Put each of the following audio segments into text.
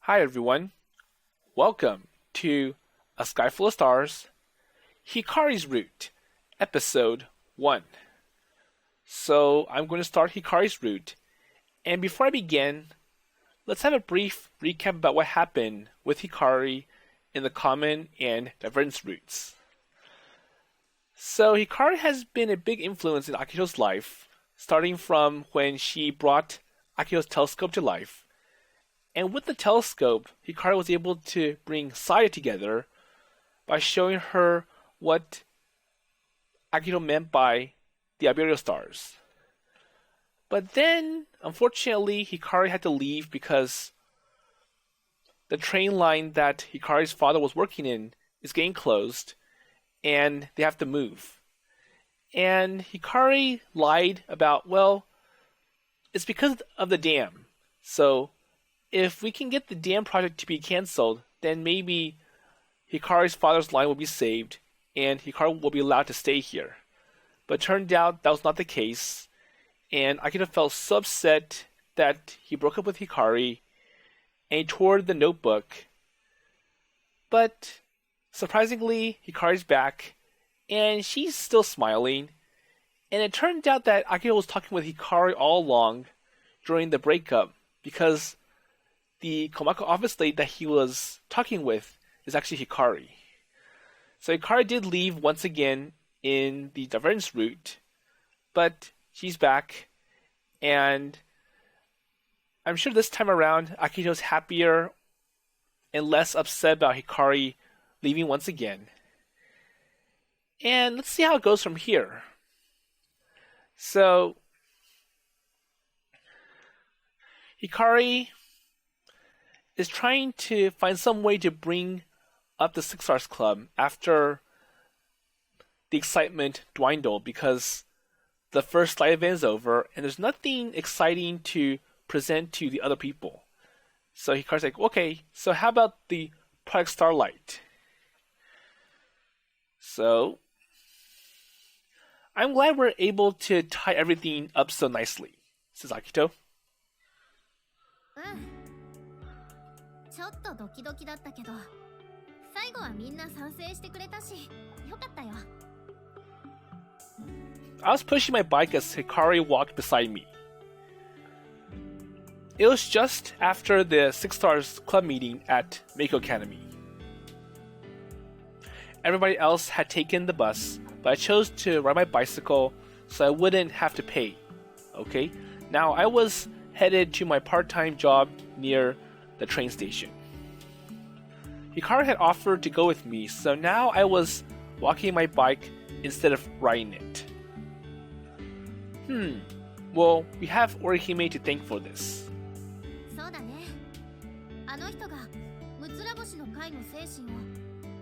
Hi everyone, welcome to A Sky Full of Stars, Hikari's Route, Episode 1. So I'm going to start Hikari's Route, and before I begin, let's have a brief recap about what happened with Hikari in the common and divergence routes. So Hikari has been a big influence in Akito's life, starting from when she brought Akito's telescope to life. And with the telescope, Hikari was able to bring Saya together by showing her what Akito meant by the albedo stars. But then, unfortunately, Hikari had to leave because the train line that Hikari's father was working in is getting closed, and they have to move. And Hikari lied about, well, it's because of the dam. So if we can get the dam project to be cancelled, then maybe Hikari's father's line will be saved, and Hikari will be allowed to stay here. But it turned out that was not the case, and Akito felt so upset that he broke up with Hikari, and he tore the notebook. But surprisingly, Hikari's back, and she's still smiling. And it turned out that Akito was talking with Hikari all along during the breakup, because the Komako office lady that he was talking with is actually Hikari. So Hikari did leave once again in the divergence route, but she's back, and I'm sure this time around Akito's happier and less upset about Hikari leaving once again. And let's see how it goes from here. So Hikari is trying to find some way to bring up the Six Stars Club after the excitement dwindled because the first live event is over and there's nothing exciting to present to the other people. So Hikari's like, okay, so how about the Project Starlight? So I'm glad we're able to tie everything up so nicely, says Akito. ちょっとドキドキだったけど、最後はみんな賛成してくれたし、よかったよ。I was pushing my bike as Hikari walked beside me. It was just after the Six Stars Club meeting at Meiko Academy. Everybody else had taken the bus, but I chose to ride my bicycle so I wouldn't have to pay. Okay? Now I was headed to my part-time job near the train station. Hikari had offered to go with me, so now I was walking my bike instead of riding it. Well, we have Orihime to thank for this. そうだね。あの人がむつら星の会の精神を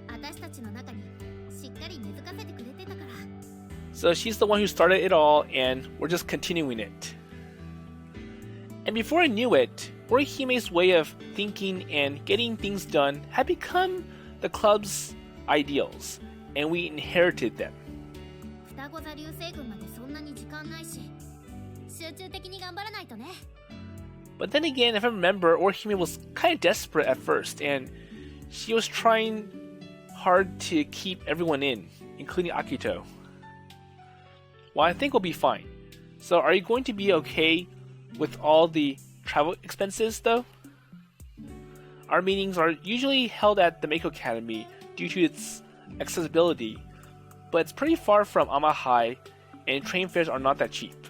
私たちの中にしっかり根付かせてくれてたから。So she's the one who started it all, and we're just continuing it. And before I knew it, Orihime's way of thinking and getting things done had become the club's ideals, and we inherited them. 双子座流星群までそんなに時間ないし、集中的に頑張らないとね。But then again, if I remember, Orihime was kind of desperate at first, and she was trying hard to keep everyone in, including Akito. Well, I think we'll be fine. So are you going to be okay with all the travel expenses, though? Our meetings are usually held at the Meiko Academy due to its accessibility, but it's pretty far from Amahai, and train fares are not that cheap.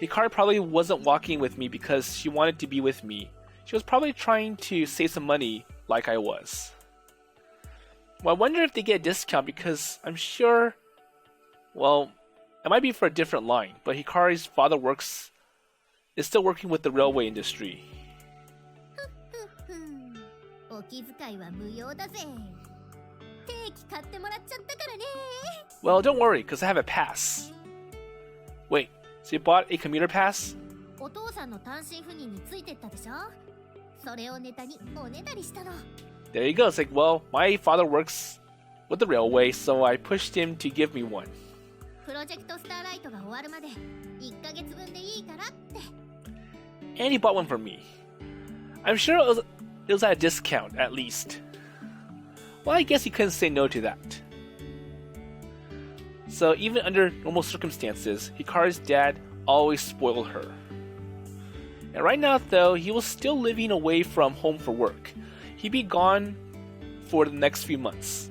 Hikari probably wasn't walking with me because she wanted to be with me. She was probably trying to save some money like I was. Well, I wonder if they get a discount because I'm sure, well, it might be for a different line, but Hikari's father is still working with the railway industry. お気遣いは無用だぜ。定期買ってもらっちゃったからね。Well, don't worry, because I have a pass. Wait, so you bought a commuter pass? お父さんの単身赴任についてったでしょ。それをネタにおねだりしたの。There you go. It's like, well, my father works with the railway, so I pushed him to give me one. プロジェクトスターライトが終わるまで1ヶ月分でいいからって。And he bought one for me. I'm sure it was at a discount, at least. Well, I guess he couldn't say no to that. So even under normal circumstances, Hikari's dad always spoiled her. And right now, though, he was still living away from home for work. He'd be gone for the next few months.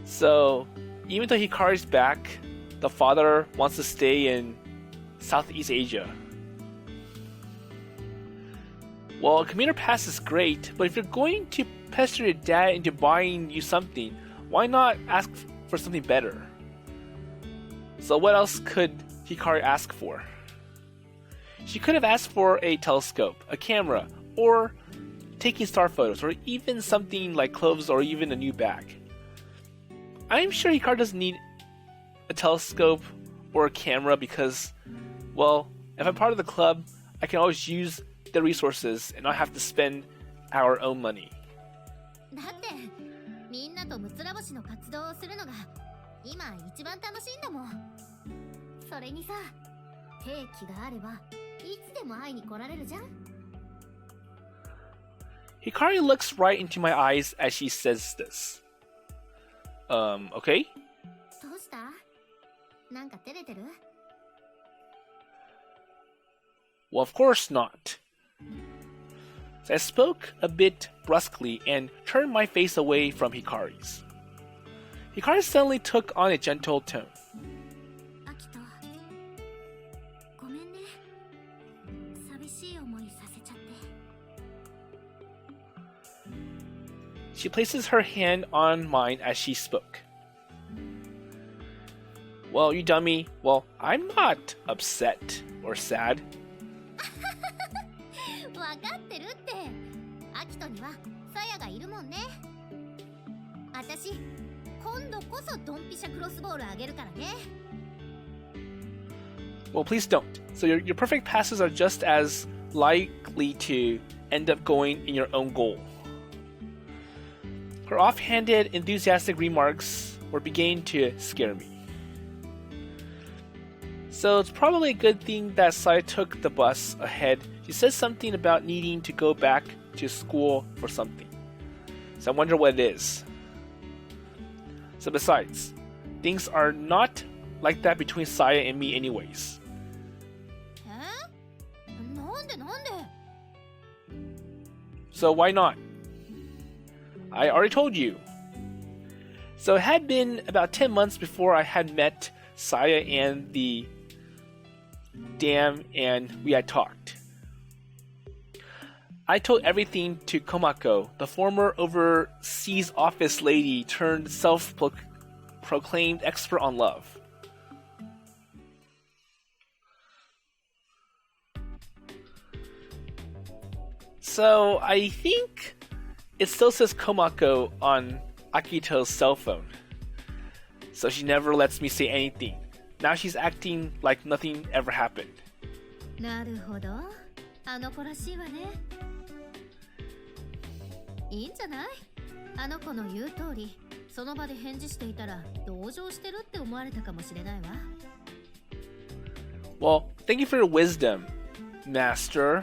So even though Hikari's back, the father wants to stay in Southeast Asia. Well, a commuter pass is great, but if you're going to pester your dad into buying you something, why not ask for something better? So what else could Hikari ask for? She could have asked for a telescope, a camera, or taking star photos, or even something like clothes or even a new bag. I'm sure Hikari doesn't need a telescope or a camera because, well, if I'm part of the club, I can always use the resources and not have to spend our own money. だってみんなとむつらぼしの活動をするのが今一番楽しいんだもん。それにさ、定期があればいつでも会いに来られるじゃん。Hikari looks right into my eyes as she says this. Okay? どうした？なんか照れてる？ Well, of course not. So I spoke a bit brusquely and turned my face away from Hikari's. Hikari suddenly took on a gentle tone. アキト、ごめんね。寂しい思いさせちゃって。She places her hand on mine as she spoke. Well, you dummy. Well, I'm not upset or sad. わかってるって。アキトにはサヤがいるもんね。あたし、今度こそドンピシャクロスボールあげるからね。Well, please don't. So your perfect passes are just as likely to end up going in your own goal. Her offhanded, enthusiastic remarks were beginning to scare me. So it's probably a good thing that Saya took the bus ahead. She says something about needing to go back to school for something. So I wonder what it is. So besides, things are not like that between Saya and me anyways. なんでなんで? So why not? I already told you. So it had been about 10 months before I had met Saya and the dam and we had talked. I told everything to Komako, the former overseas office lady turned self-proclaimed expert on love. So I think it still says Komako on Akito's cell phone. So she never lets me say anything. Now she's acting like nothing ever happened. なるほど。あの子らしいわね。いいんじゃない？あの子の言う通り、その場で返事していたら同情してるって思われたかもしれないわ。Well, thank you for your wisdom, Master.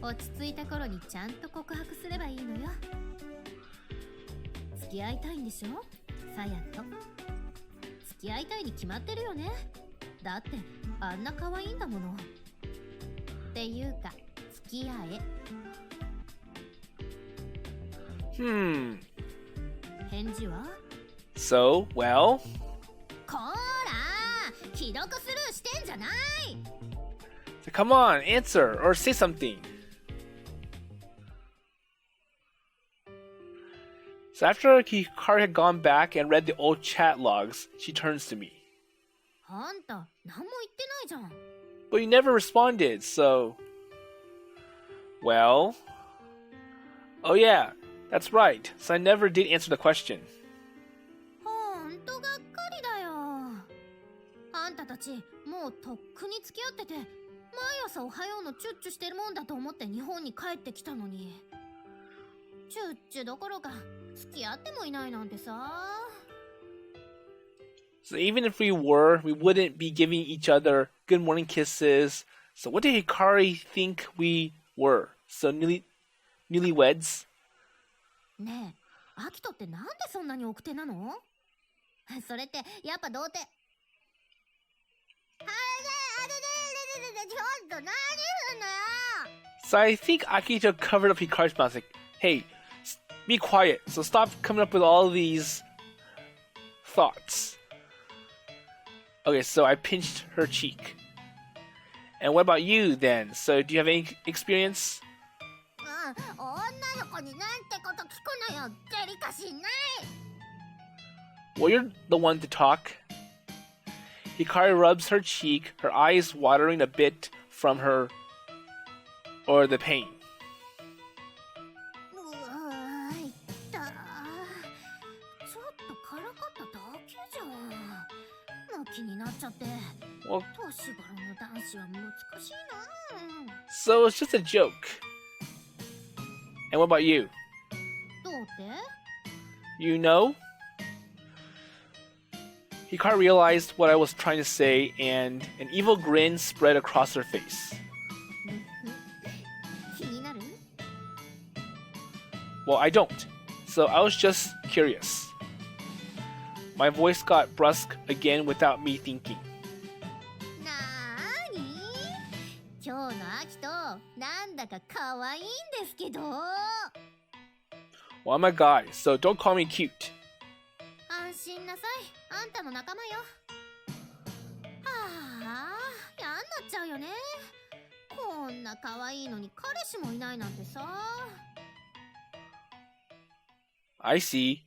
落ち着いた頃にちゃんと告白すればいいのよ。付き合いたいんでしょ？サヤと。付き合いたいに決まってるよね。だってあんな可愛いんだもの。っていうか、付き合え。返事は？ So, well... こーら、既読スルーしてんじゃない。 So come on, answer or say something. So after Hikari had gone back and read the old chat logs, she turns to me. あんた、何も言ってないじゃん。 But you never responded, so... Well... Oh yeah, that's right. So I never did answer the question. ほんとがっかりだよ。あんたたち、もうとっくに付き合ってて、毎朝おはようのチュッチュしてるもんだと思って日本に帰ってきたのに。チュッチュどころか、付き合ってもいないなんてさ。So even if we were, we wouldn't be giving each other good morning kisses. So what did Hikari think we were? So newlyweds? ねえ、アキトってなんでそんなに奥手なの？それってやっぱ童貞。ちょっと何すんのよ。 So I think Akito covered up Hikari's mouth like, hey, be quiet, so stop coming up with all these thoughts. Okay, so I pinched her cheek. And what about you then? So do you have any experience? 女の子になんてこと聞くのよ。デリカシーない。 Well, you're the one to talk. Hikari rubs her cheek, her eyes watering a bit from her or the pain. いった。ちょっとからかっただけじゃん。もう気になっちゃって。Well, 年頃の男子は難しいな。 so it's just a joke. And what about you? どうって？ You know? Hikari realized what I was trying to say, and an evil grin spread across her face. 気になる？ Well, I don't. So I was just curious. My voice got brusque again without me thinking. なーに？今日のアキト、なんだか可愛いんですけど。 Well, I'm a guy, so don't call me cute. 安心なさい。あんたの仲間よ。はあ、嫌になっちゃうよね。こんな可愛いのに彼氏もいないなんてさ。 I see.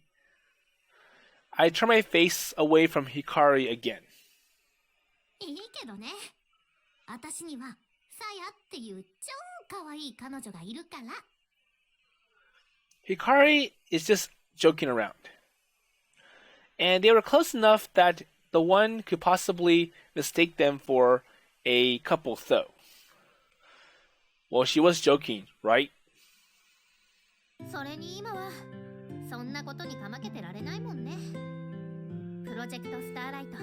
I turn my face away from Hikari again. いいけどね。私にはさやっていう超可愛い彼女がいるから。 Hikari is just joking around. And they were close enough that the one could possibly mistake them for a couple, though. Well, she was joking, right? それに今はそんなことにかまけてられないもんね。プロジェクトスターライト。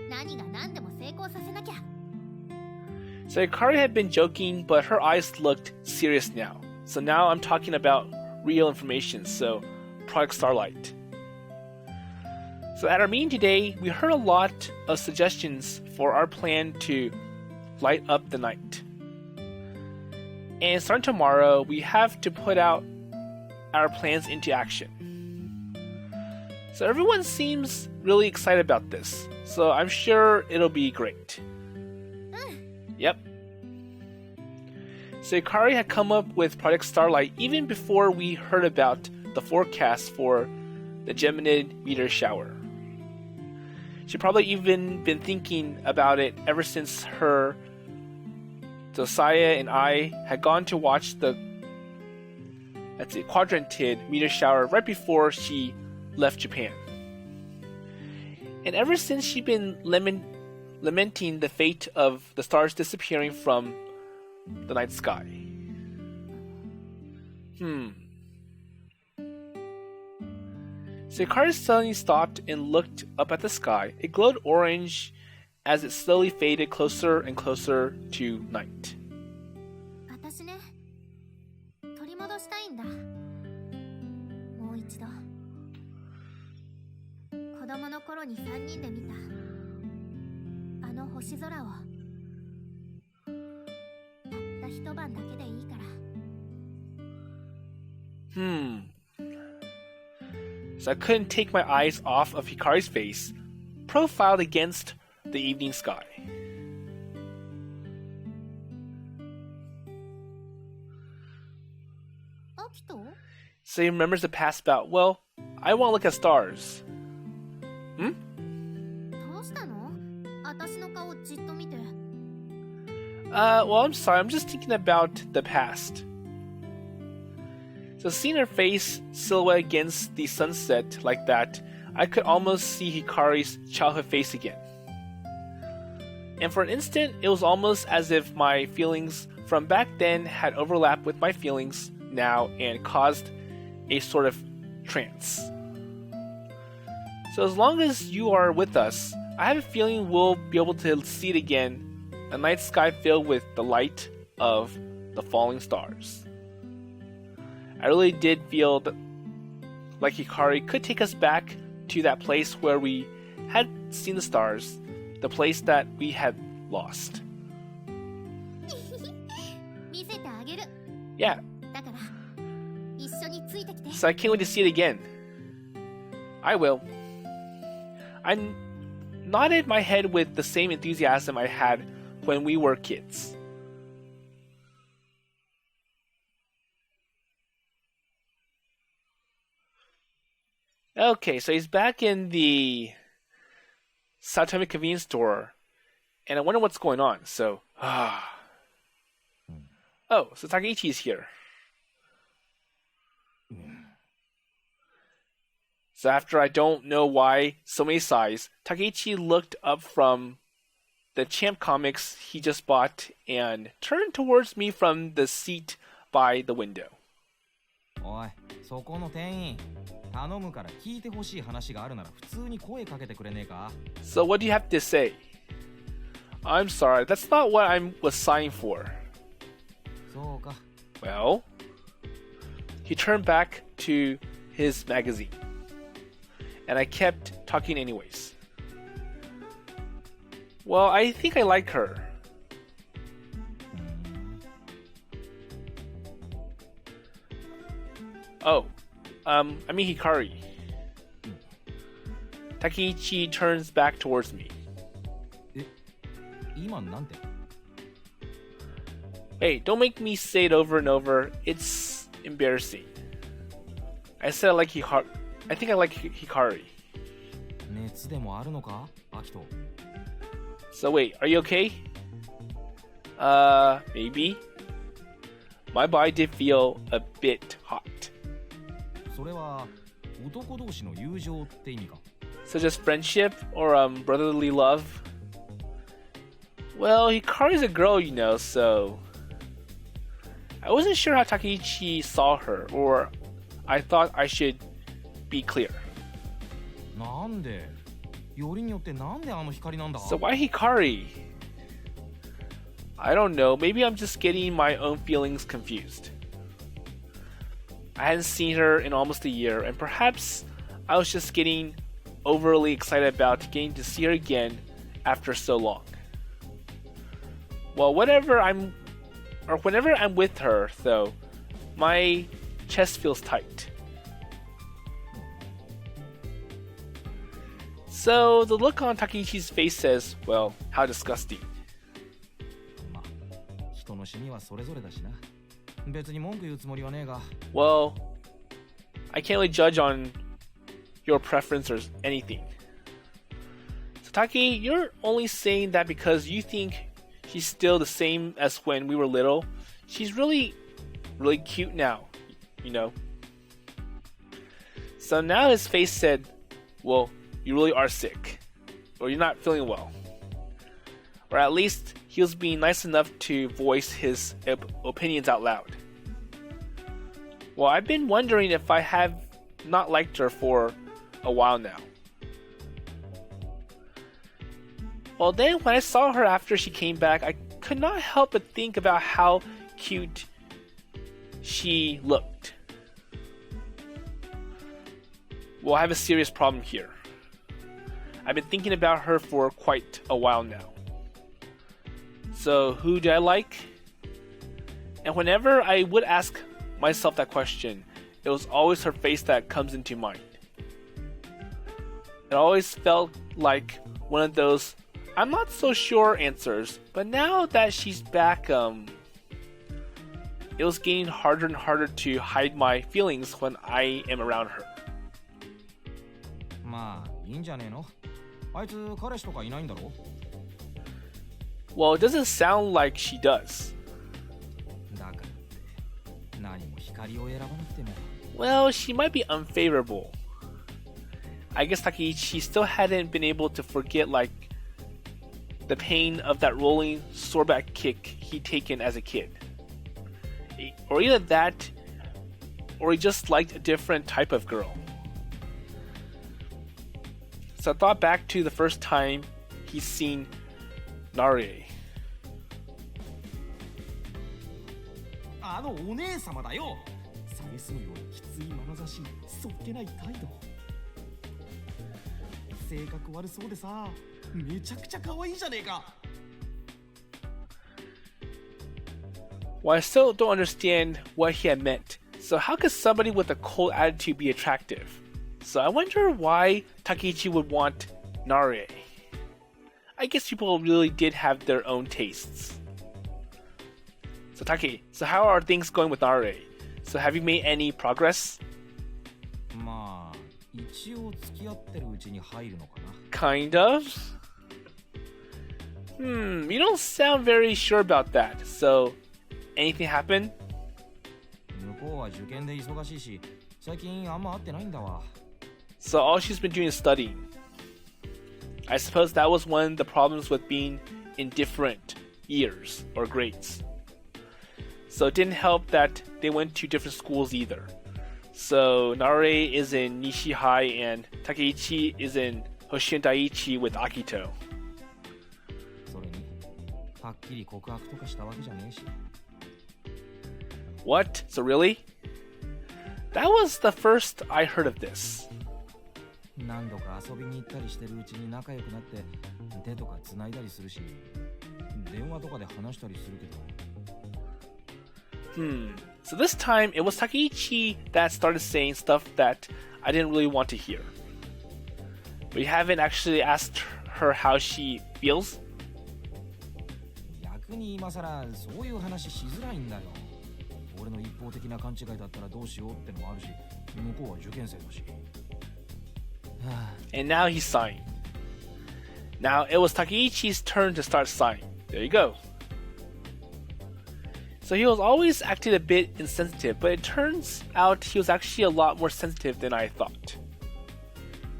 何が何でも成功させなきゃ。 So Hikari had been joking, but her eyes looked serious now. So now I'm talking about real information, so Project Starlight. So at our meeting today, we heard a lot of suggestions for our plan to light up the night. And starting tomorrow, we have to put out our plans into action. So everyone seems really excited about this. So I'm sure it'll be great. Yep. So Hikari had come up with Project Starlight even before we heard about the forecast for the Geminid meteor shower. She'd probably even been thinking about it ever since her, Josiah, and I had gone to watch the quadrantid meteor shower right before she left Japan. And ever since she'd been lamenting the fate of the stars disappearing from the night sky. So Hikari suddenly stopped and looked up at the sky. It glowed orange as it slowly faded closer and closer to night. 私ね、取り戻したいんだ。もう一度。子供の頃に3人で見たあの星空を。たった一晩だけでいいから。So I couldn't take my eyes off of Hikari's face, profiled against the evening sky. Akito? So he remembers the past about, well, I want to look at stars. どうしたの？私の顔じっと見て。Well, I'm sorry, I'm just thinking about the past. So seeing her face silhouette against the sunset like that, I could almost see Hikari's childhood face again. And for an instant, it was almost as if my feelings from back then had overlapped with my feelings now and caused a sort of trance. So as long as you are with us, I have a feeling we'll be able to see it again, a night sky filled with the light of the falling stars. I really did feel like Hikari could take us back to that place where we had seen the stars, the place that we had lost. 見せてあげる。 Yeah. だから一緒についてきて。 So I can't wait to see it again. I will. I nodded my head with the same enthusiasm I had when we were kids. Okay, so he's back in the Satomi convenience store, and I wonder what's going on. So, oh, so Takeichi's here. So after I don't know why so many sighs, Takeichi looked up from the Champ comics he just bought and turned towards me from the seat by the window. おい、そこの店員、頼むから聞いてほしい話があるなら普通に声かけてくれねえか? So what do you have to say? I'm sorry, that's not what I was signed for. そうか. Well, he turned back to his magazine, and I kept talking anyways. Well, I think I like her. Oh, I mean Hikari. Takeichi turns back towards me. 今なんて? Hey, don't make me say it over and over. It's embarrassing. I said I like Hikari. I think I like Hikari. 熱でもあるのか, Akito? So wait, are you okay? Maybe. My body did feel a bit hot. それは男同士の友情って意味か? So just friendship or brotherly love? Well, Hikari's a girl, you know, so I wasn't sure how Takeichi saw her, or I thought I should be clear. なんで? よりによってなんであの光なんだ? So why Hikari? I don't know, maybe I'm just getting my own feelings confused. I hadn't seen her in almost a year, and perhaps I was just getting overly excited about getting to see her again after so long. Well, whenever I'm with her, though, my chest feels tight. So the look on Takeichi's face says, well, how disgusting. ま、人の趣味はそれぞれだしな。別に文句言うつもりはねえが。Well, I can't really judge on your preference or anything. So Taki, you're only saying that because you think she's still the same as when we were little. She's really, really cute now, you know. So now his face said, well, you really are sick. Or you're not feeling well. Or at least he was being nice enough to voice his opinions out loud. Well, I've been wondering if I have not liked her for a while now. Well, then when I saw her after she came back, I could not help but think about how cute she looked. Well, I have a serious problem here. I've been thinking about her for quite a while now. So, who do I like? And whenever I would ask myself that question, it was always her face that comes into mind. It always felt like one of those I'm not so sure answers, but now that she's back, it was getting harder and harder to hide my feelings when I am around her. まあ、いいんじゃねえの? あいつ彼氏とかいないんだろ? Well, it doesn't sound like she does. だからって何も光を選ばなくても. Well, she might be unfavorable. I guess Takeichi still hadn't been able to forget like the pain of that rolling swordback kick he'd taken as a kid. Or either that, or he just liked a different type of girl. So I thought back to the first time he's seen Narie. あのお姉様だよ。さ蔑むようなきつい眼差し、そっけない態度。性格悪そうでさ、めちゃくちゃ可愛いじゃねえか。Well, I still don't understand what he had meant. So how could somebody with a cold attitude be attractive? So I wonder why Takeichi would want Nare. I guess people really did have their own tastes. So Taki, so how are things going with Nare? So have you made any progress? まあ、一応付き合ってるうちに入るのかな。Kind of? You don't sound very sure about that. So, anything happen? 向こうは受験で忙しいし、最近あんま会ってないんだわ。So all she's been doing is studying. I suppose that was one of the problems with being in different years or grades. So it didn't help that they went to different schools either. So Nare is in Nishi High and Takeichi is in Hoshin Daiichi with Akito. それに、はっきり告白とかしたわけじゃねえし。What? So really? That was the first I heard of this. 何度か遊びに行ったりしてるうちに仲良くなって手とか繋いだりするし、電話とかで話したりするけど。So this time it was Takeichi that started saying stuff that I didn't really want to hear. We haven't actually asked her how she feels. 逆に今さらそういう話しづらいんだよ。俺の一方的な勘違いだったらどうしようってのもあるし、向こうは受験生だし。And now he's sighing. Now it was Takeichi's turn to start sighing. There you go. So he was always acting a bit insensitive, but it turns out he was actually a lot more sensitive than I thought.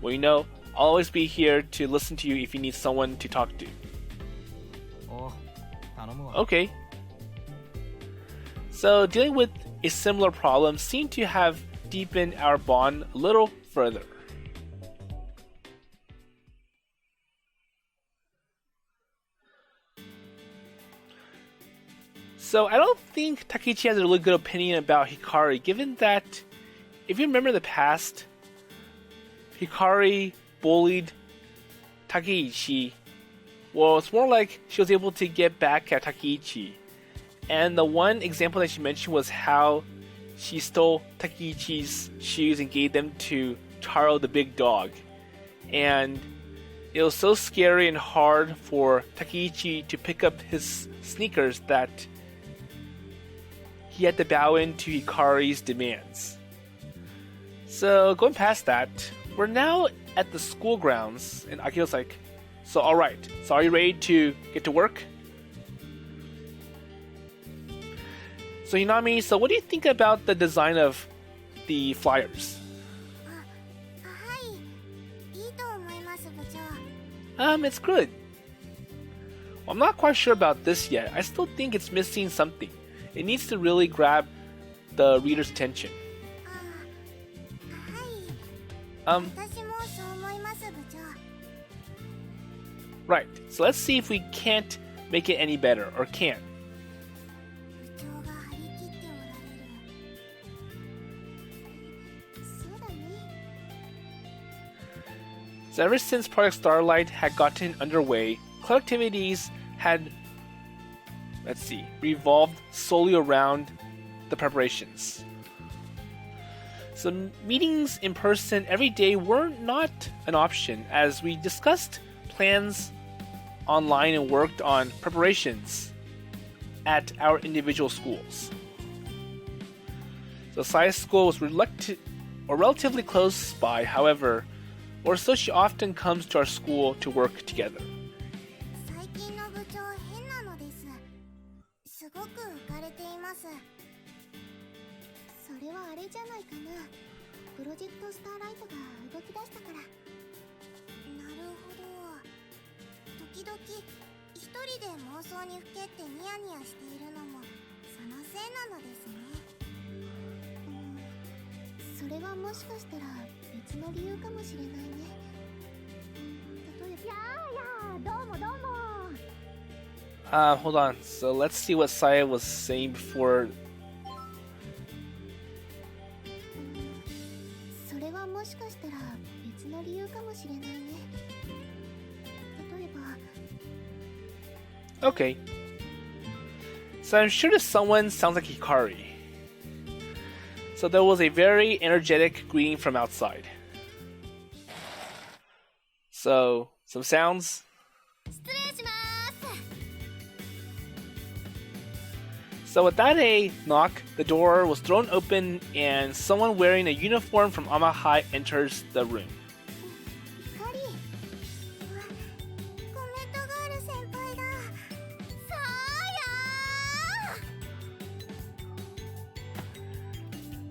Well, you know, I'll always be here to listen to you if you need someone to talk to. お、頼むわ。Okay. So dealing with a similar problem seemed to have deepened our bond a little further. So I don't think Takeichi has a really good opinion about Hikari, given that, if you remember the past, Hikari bullied Takeichi. Well, it's more like she was able to get back at Takeichi. And the one example that she mentioned was how she stole Takeichi's shoes and gave them to Taro the big dog. And it was so scary and hard for Takeichi to pick up his sneakers that he had to bow into Hikari's demands. So going past that, we're now at the school grounds, and Akito's like, so alright, so are you ready to get to work? So Hinami, so what do you think about the design of the flyers? はい、いいと思います部長。It's good. Well, I'm not quite sure about this yet. I still think it's missing something. It needs to really grab the reader's attention. はい。私もそう思います部長。 Right, so let's see if we can't make it any better, or can. 部長が張り切っておられる。そうだね。 So ever since Project Starlight had gotten underway, club activities had, revolved solely around the preparations. So meetings in person every day were not an option, as we discussed plans online and worked on preparations at our individual schools. So Saya's school was relatively close by, however, or so she often comes to our school to work together. 最近の部長変なのです。すごく浮かれています。それはあれじゃないかな。プロジェクトスターライトが動き出したから。なるほど。時々一人で妄想にふけってニヤニヤしているのもそのせいなのですね。それはもしかしたら別の理由かもしれないね。例えば。やーやー、どうもどうも。Hold on. So let's see what Saya was saying before. Okay. So I'm sure that someone sounds like Hikari. So there was a very energetic greeting from outside. So, some sounds. 失礼します。 So without a knock, the door was thrown open and someone wearing a uniform from Amahai enters the room. 光。コメントガール先輩だ。さあや。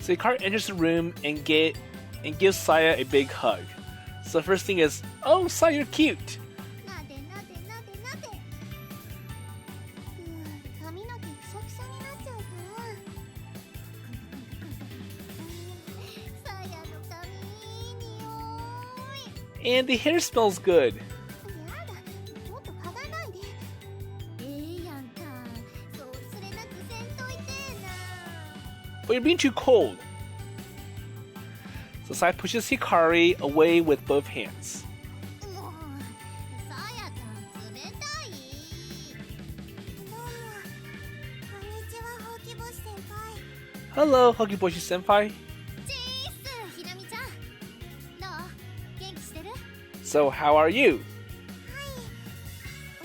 So Hikari enters the room and gives Saya a big hug. So the first thing is, oh, Saya, you're cute. なでなでなでなで。髪の毛くしゃくしゃになっちゃうから。さやの髪いい匂い。 And the hair smells good. やだ、ちょっと嗅がないで。やんか。そうすれなくせんといてえな。 But you're being too cold. So Saya pushes Hikari away with both hands. もう、さやちゃん冷たい。どうも、こんにちは、ほうき星先輩。 Hello, Hokiboshi Senpai. チース、ひなみちゃん。どう？元気してる？ So how are you? はい。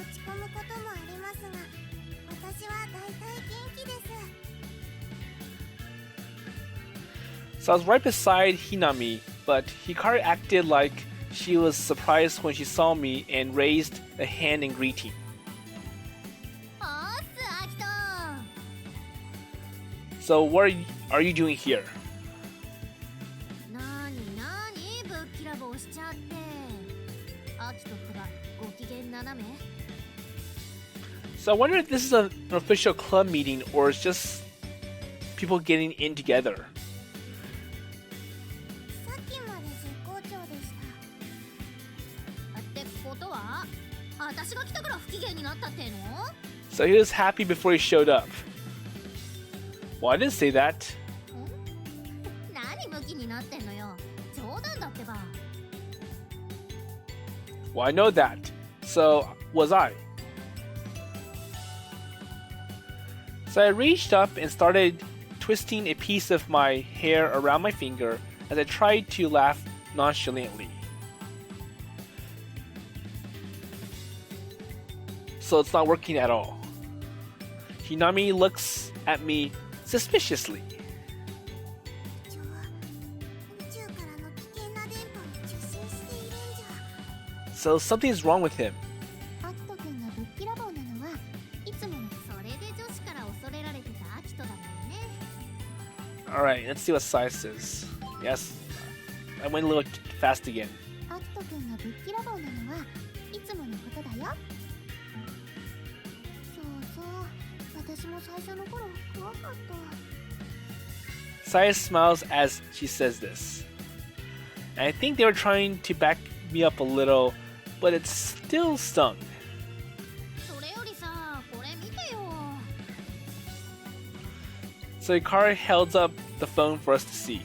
落ち込むこともありますが、私はだいたい元気です。 So I was right beside Hinami, but Hikari acted like she was surprised when she saw me and raised a hand in greeting. おーっす、アキト。 So what are you doing here? なになにぶっきらぼうしちゃって。アキトくらご機嫌斜め。 So I wonder if this is an official club meeting or it's just people getting in together. さっきまで絶好調でした。ってことは、私が来たから不機嫌になったっての？ So he was happy before he showed up. Well, I didn't say that. 何ムキになってんのよ。冗談だってば。 Well, I know that. So was I. So I reached up and started twisting a piece of my hair around my finger as I tried to laugh nonchalantly. So it's not working at all. Hinami looks at me suspiciously. 宇宙からの危険な電波を受信しているんじゃ。 So something's wrong with him. アキト君がぶっきらぼうなのはいつものそれで女子から恐れられてたアキトだもんね。 Alright, let's see what Sai says. Yes, I went a little fast again. アキト君がぶっきらぼうなのはいつものことだよ。そうそう、私も最初の頃怖かった。 Saya smiles as she says this. And I think they were trying to back me up a little, but it still stung. それよりさ、これ見てよ。 So Hikari held up the phone for us to see.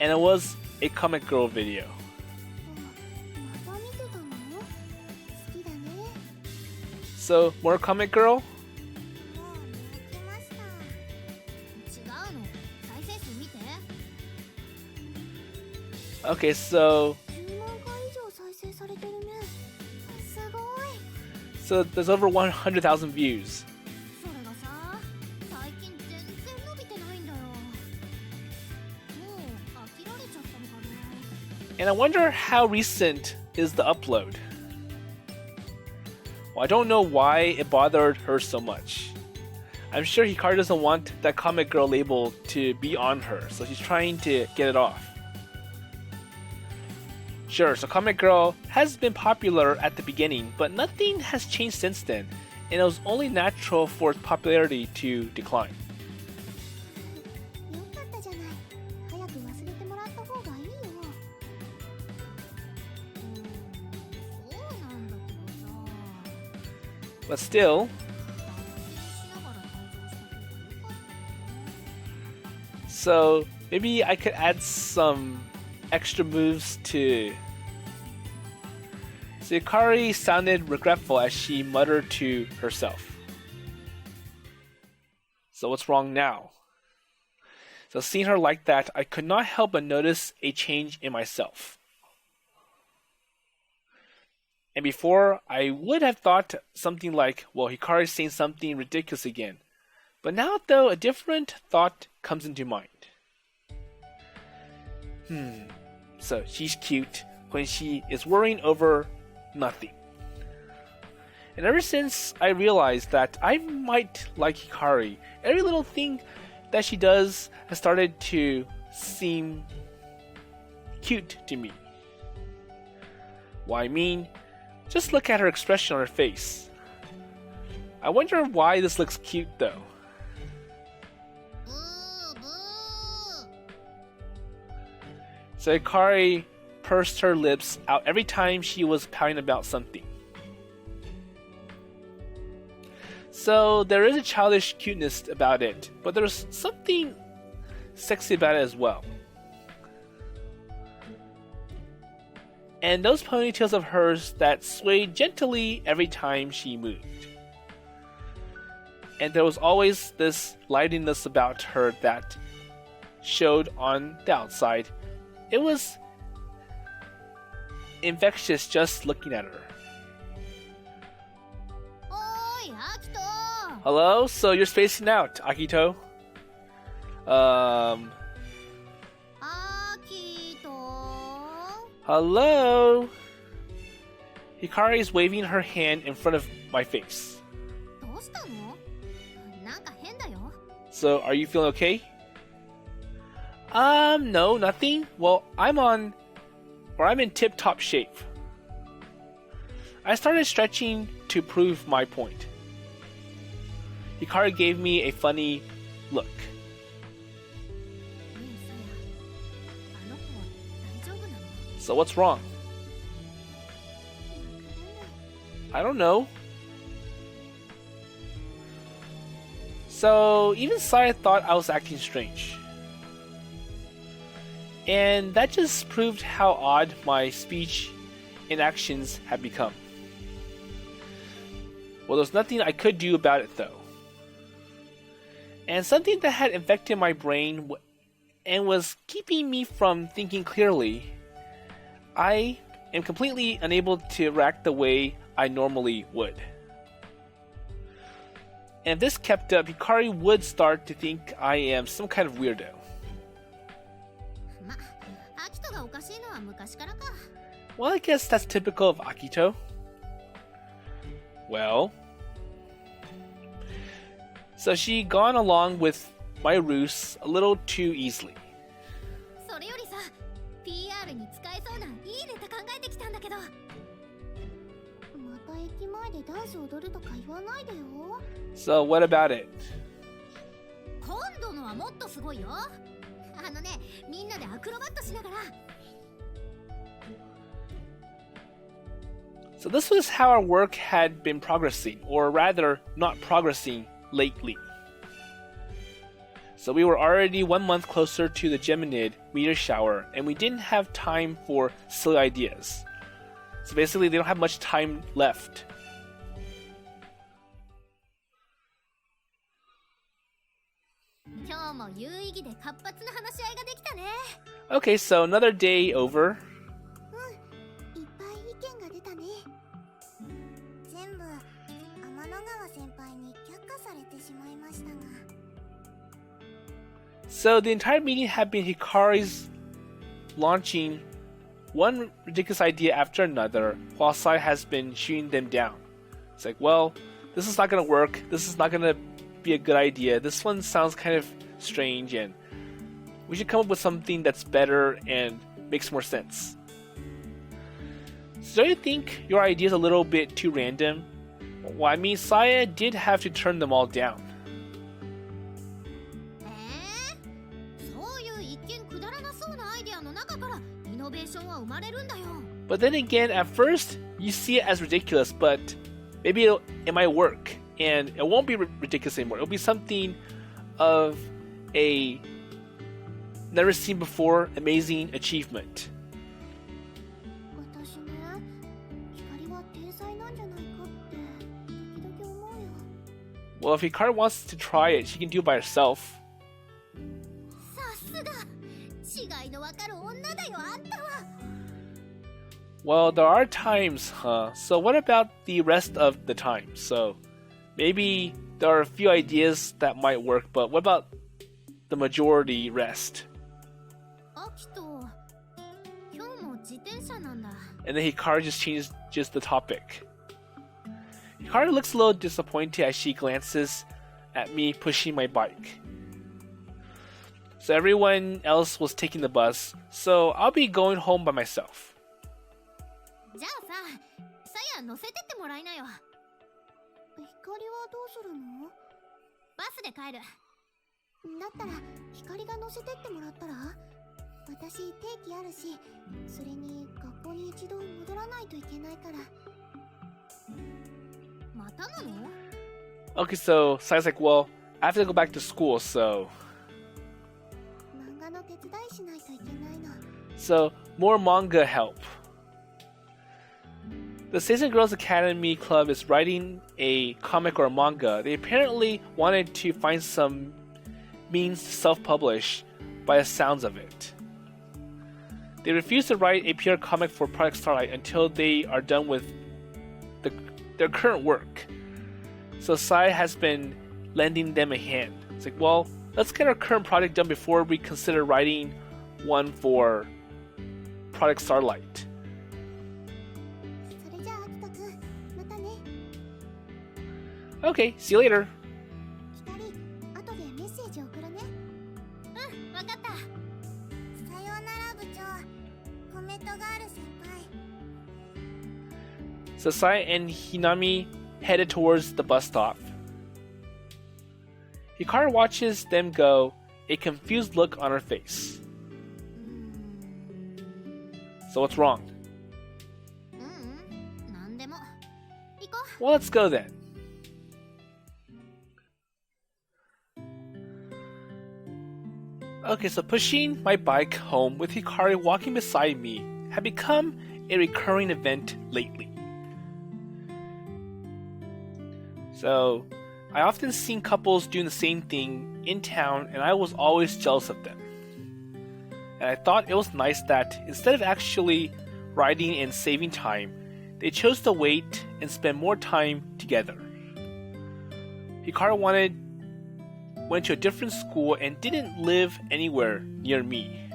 And it was a Comet Girl video. また見てたの？好きだね。 So, more Comet Girl? もう見飽きました。違うの。再生数見て。 Okay, so 10万回以上再生されてるね。すごい。 so there's over 100,000 views. それがさ、最近全然伸びてないんだよ。もう飽きられちゃったのかな。 And I wonder how recent is the upload? Well, I don't know why it bothered her so much. I'm sure Hikari doesn't want that Comet Girl label to be on her, so she's trying to get it off. Sure, so Comet Girl has been popular at the beginning, but nothing has changed since then, and it was only natural for its popularity to decline. よかったじゃない。早く忘れてもらった方がいいよ。そうなんだけどさ。 But still, バッテリーしながら退場した方がよかったかな。 so maybe I could add some extra moves to So Hikari sounded regretful as she muttered to herself. So what's wrong now? So seeing her like that, I could not help but notice a change in myself. And before, I would have thought something like, well, Hikari's saying something ridiculous again. But now, though, a different thought comes into mind. So she's cute when she is worrying over nothing. And ever since I realized that I might like Hikari, every little thing that she does has started to seem cute to me. Why, I mean, just look at her expression on her face. I wonder why this looks cute though. So Hikari pursed her lips out every time she was pouting about something. So there is a childish cuteness about it, but there's something sexy about it as well. And those ponytails of hers that swayed gently every time she moved. And there was always this liveliness about her that showed on the outside. It was infectious just looking at her. Oi, Akito! Hello? So you're spacing out, Akito. Akito? Hello? Hikari is waving her hand in front of my face. どうしたの？なんか変だよ。 So, are you feeling okay? No, nothing. Well, I'm in tip-top shape. I started stretching to prove my point. Hikari gave me a funny look. ねえ、さや、あの子は大丈夫なの？ So what's wrong? I don't know. So even Saya thought I was acting strange. And that just proved how odd my speech and actions had become. Well, there's nothing I could do about it though. And something that had infected my brain and was keeping me from thinking clearly, I am completely unable to react the way I normally would. And if this kept up, Hikari would start to think I am some kind of weirdo. ま、アキトがおかしいのは昔からか。 Well, I guess that's typical of Akito. Well, so she'd gone along with my ruse a little too easily. それよりさ、PR に使えそうないいネタ考えてきたんだけど。また駅前でダンス踊るとか言わないでよ。 So what about it? 今度のはもっとすごいよ。あのね、みんなでアクロバットしながら。 So this was how our work had been progressing, or rather, not progressing lately. So we were already 1 month closer to the Geminid meteor shower, and we didn't have time for silly ideas. So basically, they don't have much time left. Okay, so another day over. So the entire meeting had been Hikari's launching one ridiculous idea after another, while Sai has been shooting them down. It's like, well, this is not going to work. This is not going to be a good idea. This one sounds kind of strange, and we should come up with something that's better and makes more sense. So don't you think your idea is a little bit too random? Well, I mean, Saya did have to turn them all down. But then again, at first, you see it as ridiculous, but maybe it might work. And it won't be ridiculous anymore. It'll be something of a never seen before amazing achievement. 才なんじゃないかって時々思うよ。 Well, if Hikari wants to try it, she can do it by herself. さすが違いのわかる女だよあんたは。 Well, there are times, huh? So what about the rest of the time? So maybe there are a few ideas that might work, but what about the majority rest? アキト、今日も自転車なんだ。 And then Hikari just changes the topic. Hikari looks a little disappointed as she glances at me pushing my bike. So everyone else was taking the bus, so I'll be going home by myself. じゃあさ、さや乗せてってもらいなよ。光はどうするの？バスで帰る。だったら光が乗せてってもらったら？私定期あるし、それに学校に一度戻らないといけないから。またなの？ Okay, so Sai's like, well, I have to go back to school, so... 漫画の手伝いしないといけないの。 So, more manga help. The Season Girls Academy Club is writing a comic or a manga. They apparently wanted to find some means to self-publish by the sounds of it. They refuse to write a pure comic for Project Starlight until they are done with their current work. So Sai has been lending them a hand. It's like, well, let's get our current project done before we consider writing one for Project Starlight. それじゃあ、秋田くん、またね。 Okay, see you later. 光、後でメッセージ送るね。うん、わかった。さようなら部長。コメントガール先輩。 So Sai and Hinami headed towards the bus stop. Hikari watches them go, a confused look on her face. So what's wrong? なんでも。行こう。 Well, let's go then. Okay, so pushing my bike home with Hikari walking beside me had become a recurring event lately. So, I often seen couples doing the same thing in town, and I was always jealous of them. And I thought it was nice that instead of actually riding and saving time, they chose to wait and spend more time together. Hikari went to a different school and didn't live anywhere near me.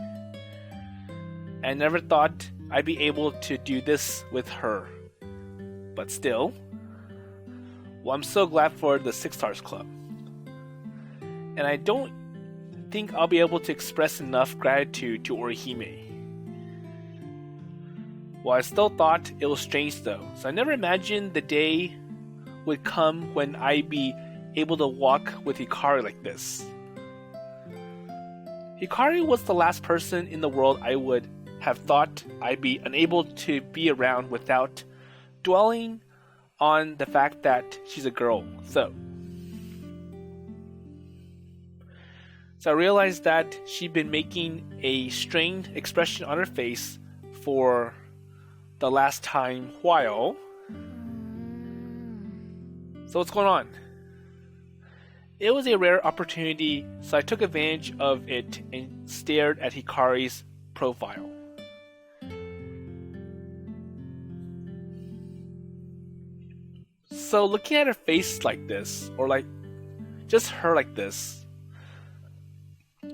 And I never thought I'd be able to do this with her. But still, well, I'm so glad for the Six Stars Club. And I don't think I'll be able to express enough gratitude to Orihime. Well, I still thought it was strange though, so I never imagined the day would come when I'd be able to walk with Hikari like this. Hikari was the last person in the world I would have thought I'd be unable to be around without dwelling on the fact that she's a girl. So I realized that she'd been making a strained expression on her face for the last time while. So what's going on? It was a rare opportunity, so I took advantage of it and stared at Hikari's profile. So looking at her face like this, or like just her like this,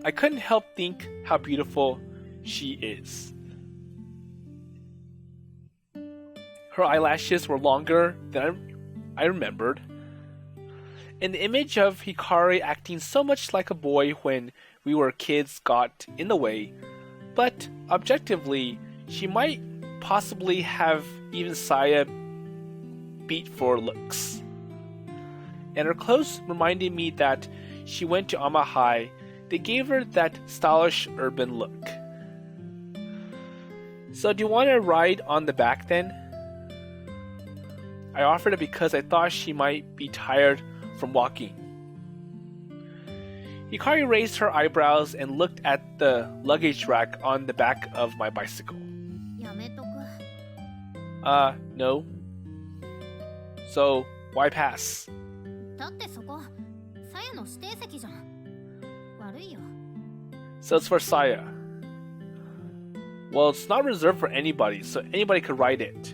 I couldn't help think how beautiful she is. Her eyelashes were longer than I remembered. And the image of Hikari acting so much like a boy when we were kids got in the way, but objectively, she might possibly have even Saya beat for looks. And her clothes reminded me that she went to Ama High. They gave her that stylish urban look. So do you want to ride on the back then? I offered it because I thought she might be tired from walking. Hikari raised her eyebrows and looked at the luggage rack on the back of my bicycle. No. So, why pass? だってそこさやの指定席じゃん。悪いよ。 So it's for Saya. Well, it's not reserved for anybody, so anybody could ride it.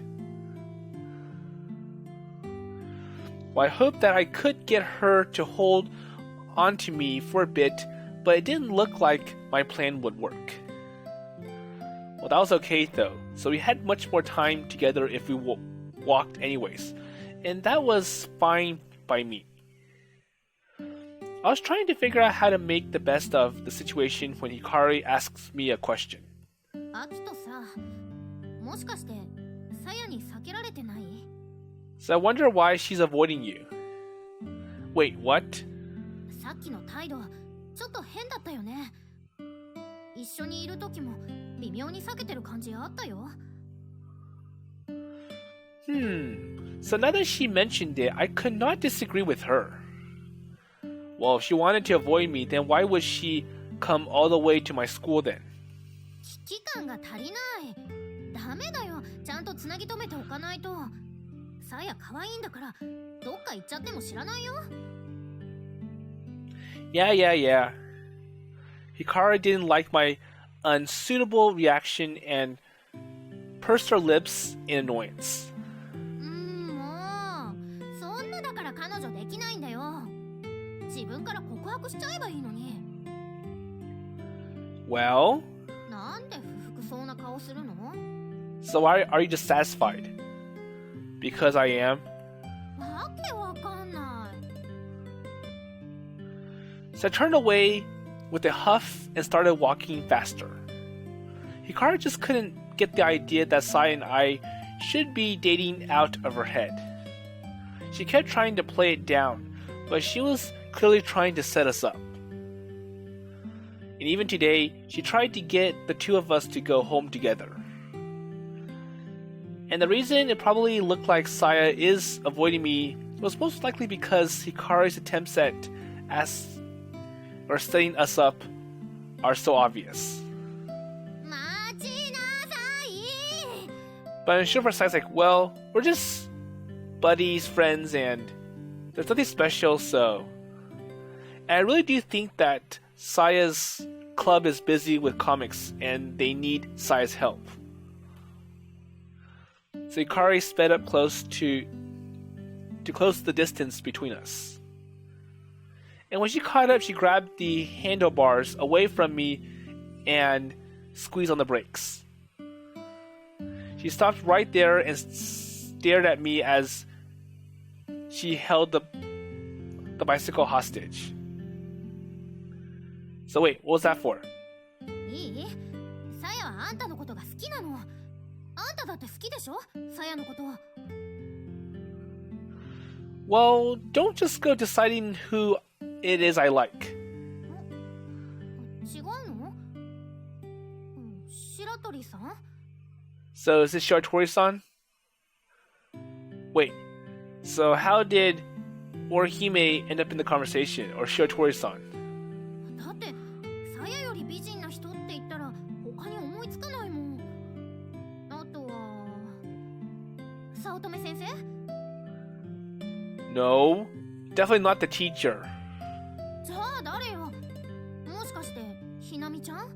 Well, I hope that I could get her to hold on to me for a bit, but it didn't look like my plan would work. Well, that was okay though, so we had much more time together if we walked anyways, and that was fine by me. I was trying to figure out how to make the best of the situation when Hikari asks me a question. アキトさ、もしかしてさやに避けられてない？ So I wonder why she's avoiding you. Wait, what? さっきの態度ちょっと変だったよね。一緒にいる時も微妙に避けてる感じあったよ。So now that she mentioned it, I could not disagree with her. Well, if she wanted to avoid me, then why would she come all the way to my school then? 危機感が足りない。ダメだよ。ちゃんとつなぎ止めておかないと。さや可愛いんだから、どっか行っちゃっても知らないよ。Yeah. Hikari didn't like my unsuitable reaction and pursed her lips in annoyance. もう、そんなだから彼女できないんだよ。自分から告白しちゃえばいいのに。Well? なんで不服そうな顔するの？ So why are you dissatisfied? Because I am? わけわかんない。 So I turned away with a huff and started walking faster. Hikari just couldn't get the idea that Sai and I should be dating out of her head. She kept trying to play it down, but she was clearly trying to set us up. And even today, she tried to get the two of us to go home together. And the reason it probably looked like Saya is avoiding me was most likely because Hikari's attempts at setting us up are so obvious. 待ちなさい。 But I'm sure for Saya's like, well, we're just buddies, friends, and there's nothing special, so... And I really do think that Saya's club is busy with comics and they need Saya's help. So Hikari sped up close to close the distance between us. And when she caught up, she grabbed the handlebars away from me and squeezed on the brakes. She stopped right there and stared at me as she held the bicycle hostage. So wait, what was that for? いい？さやはあんたのことが好きなの。あんただって好きでしょ？さやのこと。Well, don't just go deciding who it is I like. 違うの？白鳥さん？ So is this Shiratori-san? Wait, so how did Orihime end up in the conversation, or Shiratori-san? だってさやより美人な人って言ったら他に思いつかないもん。あとは早乙女先生？ No, definitely not the teacher. じゃあ誰よ？もしかしてひなみちゃん？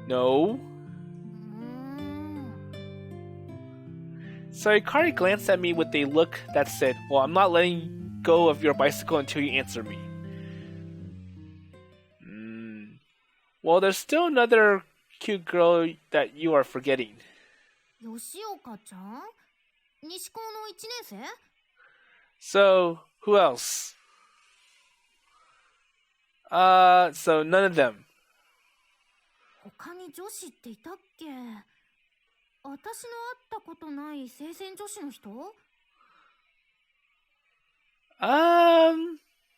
No. So Hikari glanced at me with a look that said, well, I'm not letting go of your bicycle until you answer me. Well, there's still another cute girl that you are forgetting. 吉岡ちゃん？西高の1年生？ So, who else? So none of them. 他に女子っていたっけ？私の会ったことない聖戦女子の人？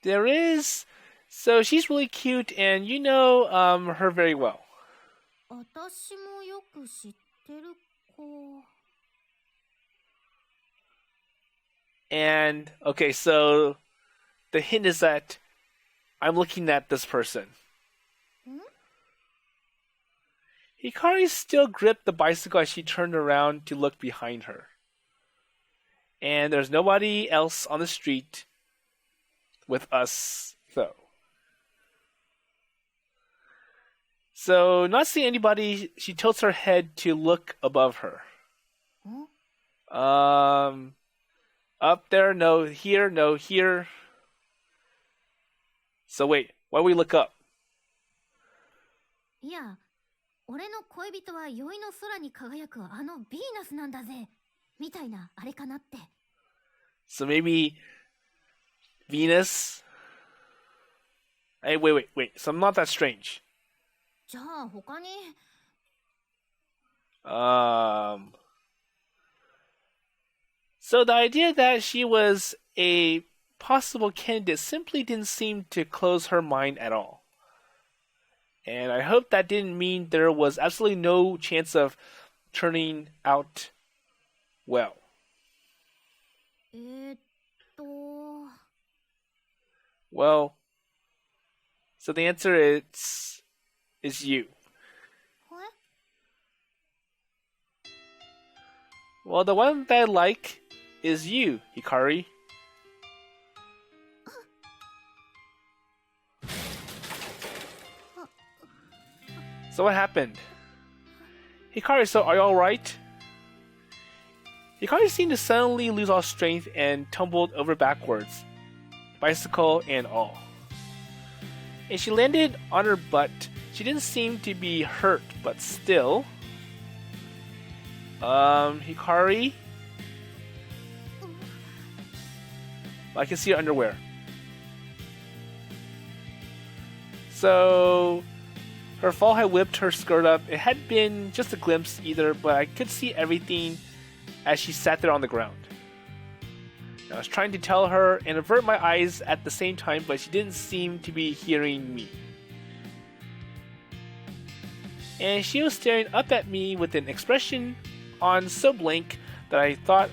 There is. So she's really cute, and you know her very well. 私もよく知ってる子。 And okay, so the hint is that I'm looking at this person. Hikari still gripped the bicycle as she turned around to look behind her. And there's nobody else on the street with us, though. So, not seeing anybody, she tilts her head to look above her. Up there, no. Here, no. Here. So wait, why do we look up? いや、俺の恋人は宵の空に輝くあのヴィーナスなんだぜ。みたいなあれかなって。So maybe Venus? Hey, wait. So I'm not that strange. じゃあ他に。So the idea that she was a possible candidate simply didn't seem to close her mind at all. And I hope that didn't mean there was absolutely no chance of turning out well. Well, so the answer is you. What? Well, the one that I like is you, Hikari. So what happened? Hikari, so are you alright? Hikari seemed to suddenly lose all strength and tumbled over backwards, bicycle and all. And she landed on her butt. She didn't seem to be hurt, but still. Hikari? I can see her underwear. So, her fall had whipped her skirt up. It had been just a glimpse either, but I could see everything as she sat there on the ground. I was trying to tell her and avert my eyes at the same time, but she didn't seem to be hearing me. And she was staring up at me with an expression on so blank that I thought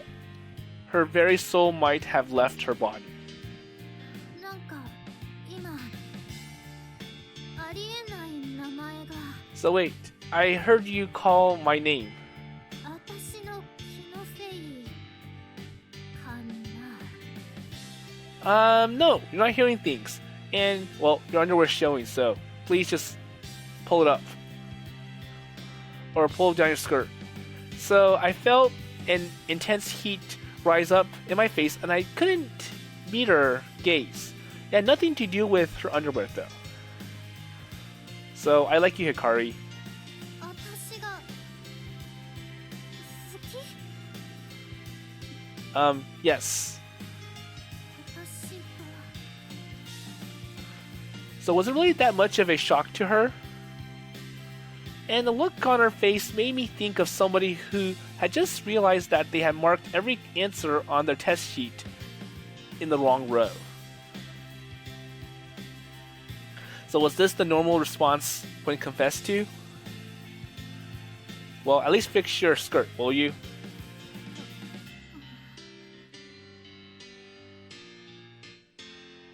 her very soul might have left her body. So wait, I heard you call my name. No, you're not hearing things. And, well, your underwear's showing, so please just pull it up. Or pull down your skirt. So I felt an intense heat rise up in my face, and I couldn't meet her gaze. It had nothing to do with her underwear, though. So I like you, Hikari. Yes. So was it really that much of a shock to her? And the look on her face made me think of somebody who had just realized that they had marked every answer on their test sheet in the wrong row. So was this the normal response when confessed to? Well, at least fix your skirt, will you?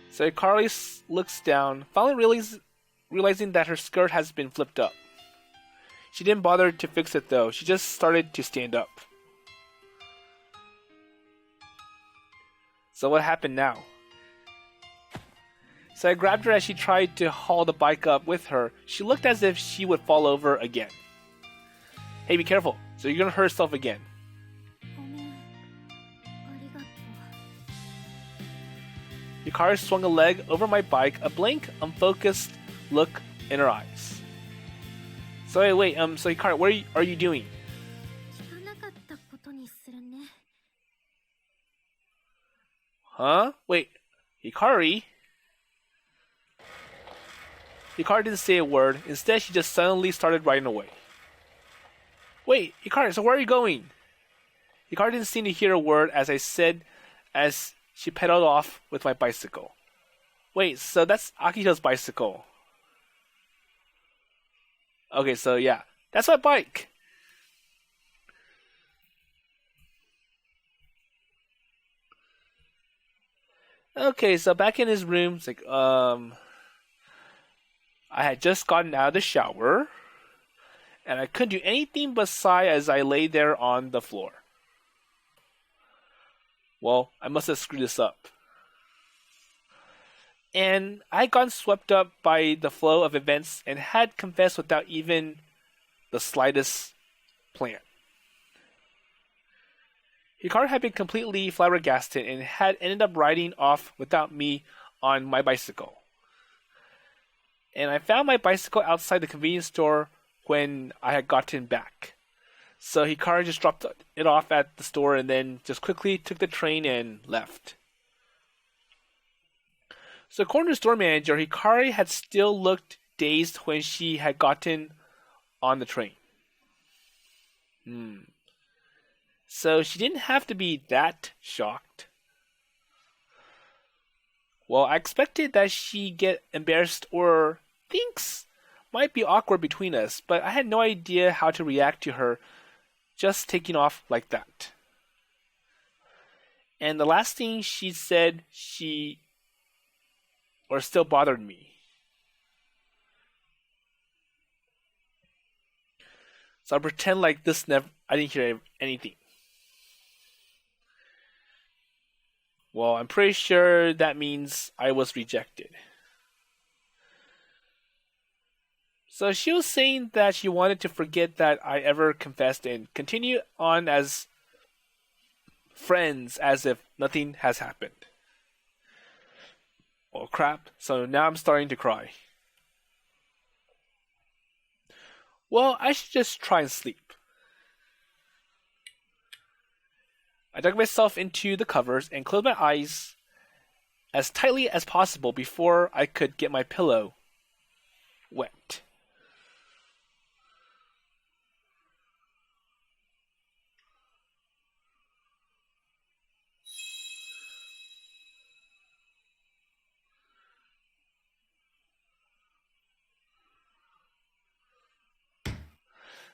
So Hikari looks down, finally realizing that her skirt has been flipped up. She didn't bother to fix it though, she just started to stand up. So what happened now? So I grabbed her as she tried to haul the bike up with her. She looked as if she would fall over again. Hey, be careful, so you're gonna hurt yourself again. Hikari swung a leg over my bike, a blank, unfocused look in her eyes. So wait, so Hikari, what are you doing? Huh? Wait, Hikari? Hikari didn't say a word. Instead, she just suddenly started riding away. Wait, Hikari, so where are you going? Hikari didn't seem to hear a word as I said as she pedaled off with my bicycle. Wait, so that's Akito's bicycle. Okay, so yeah, that's my bike. Okay, so back in his room, it's like, I had just gotten out of the shower, and I couldn't do anything but sigh as I lay there on the floor. Well, I must have screwed this up. And I had gotten swept up by the flow of events and had confessed without even the slightest plan. Hikari had been completely flabbergasted and had ended up riding off without me on my bicycle. And I found my bicycle outside the convenience store when I had gotten back. So Hikari just dropped it off at the store and then just quickly took the train and left. So according to the store manager, Hikari had still looked dazed when she had gotten on the train. So she didn't have to be that shocked. Well, I expected that she'd get embarrassed or things might be awkward between us, but I had no idea how to react to her just taking off like that. And the last thing she said still bothered me. So I pretend like I didn't hear anything. Well, I'm pretty sure that means I was rejected. So she was saying that she wanted to forget that I ever confessed and continue on as friends as if nothing has happened. Oh crap, so now I'm starting to cry. Well, I should just try and sleep. I dug myself into the covers and closed my eyes as tightly as possible before I could get my pillow wet.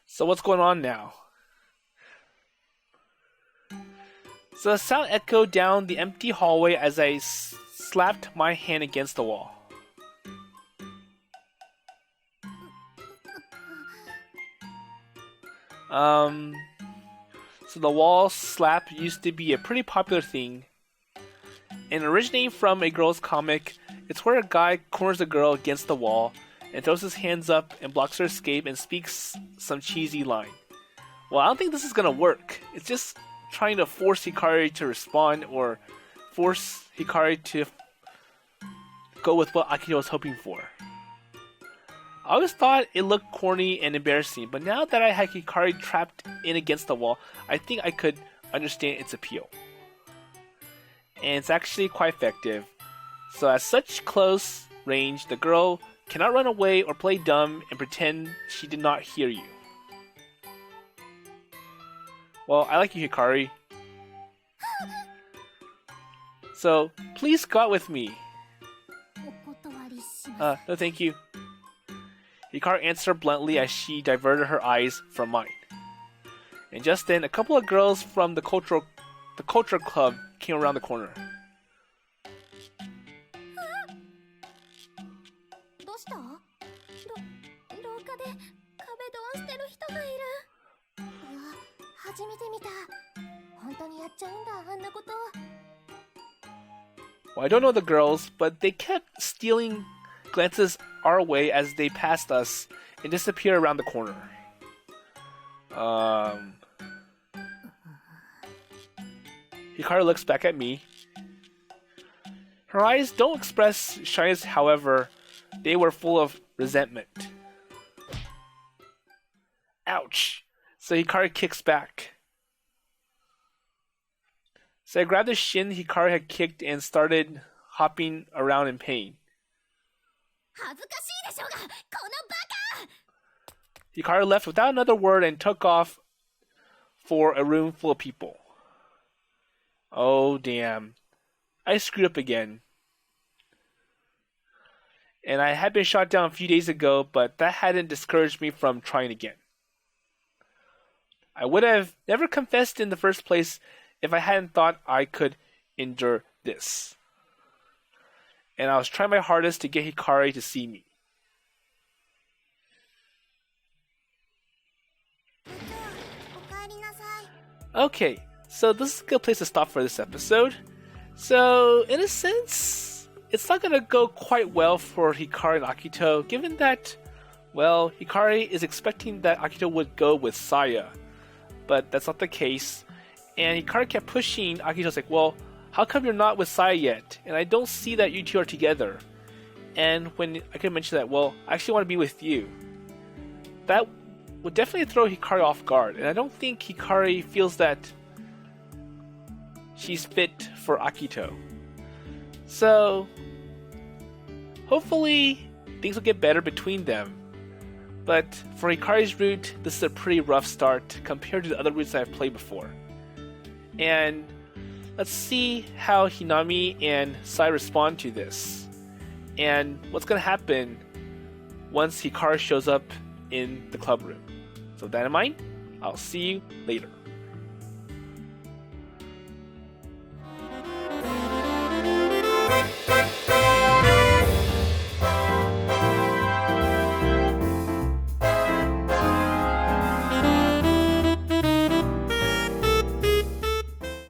So what's going on now? So the sound echoed down the empty hallway as I slapped my hand against the wall. So the wall slap used to be a pretty popular thing. And originating from a girl's comic, it's where a guy corners a girl against the wall and throws his hands up and blocks her escape and speaks some cheesy line. Well, I don't think this is gonna work. It's just trying to force Hikari to respond or force Hikari to go with what Akito was hoping for. I always thought it looked corny and embarrassing, but now that I had Hikari trapped in against the wall, I think I could understand its appeal. And it's actually quite effective. So at such close range, the girl cannot run away or play dumb and pretend she did not hear you. Well, I like you, Hikari. So, please go out with me. No thank you. Hikari answered bluntly as she diverted her eyes from mine. And just then, a couple of girls from the culture club came around the corner. Well, I don't know the girls, but they kept stealing glances our way as they passed us and disappeared around the corner. Hikari looks back at me. Her eyes don't express shyness, however, they were full of resentment. Ouch! So Hikari kicks back. So I grabbed the shin Hikari had kicked and started hopping around in pain. Hikari left without another word and took off for a room full of people. Oh damn. I screwed up again. And I had been shot down a few days ago, but that hadn't discouraged me from trying again. I would have never confessed in the first place if I hadn't thought I could endure this. And I was trying my hardest to get Hikari to see me. Okay, So this is a good place to stop for this episode. So in a sense, it's not going to go quite well for Hikari and Akito, given that, well, Hikari is expecting that Akito would go with Saya, but that's not the case. And Hikari kept pushing. Akito's like, well, how come you're not with Saya yet? And I don't see that you two are together. And when Akito mentioned that, well, I actually want to be with you, that would definitely throw Hikari off guard. And I don't think Hikari feels that she's fit for Akito. So, hopefully, things will get better between them. But for Hikari's route, this is a pretty rough start compared to the other routes I've played before. And let's see how Hinami and Sai respond to this. And what's going to happen once Hikari shows up in the club room. So with that in mind, I'll see you later.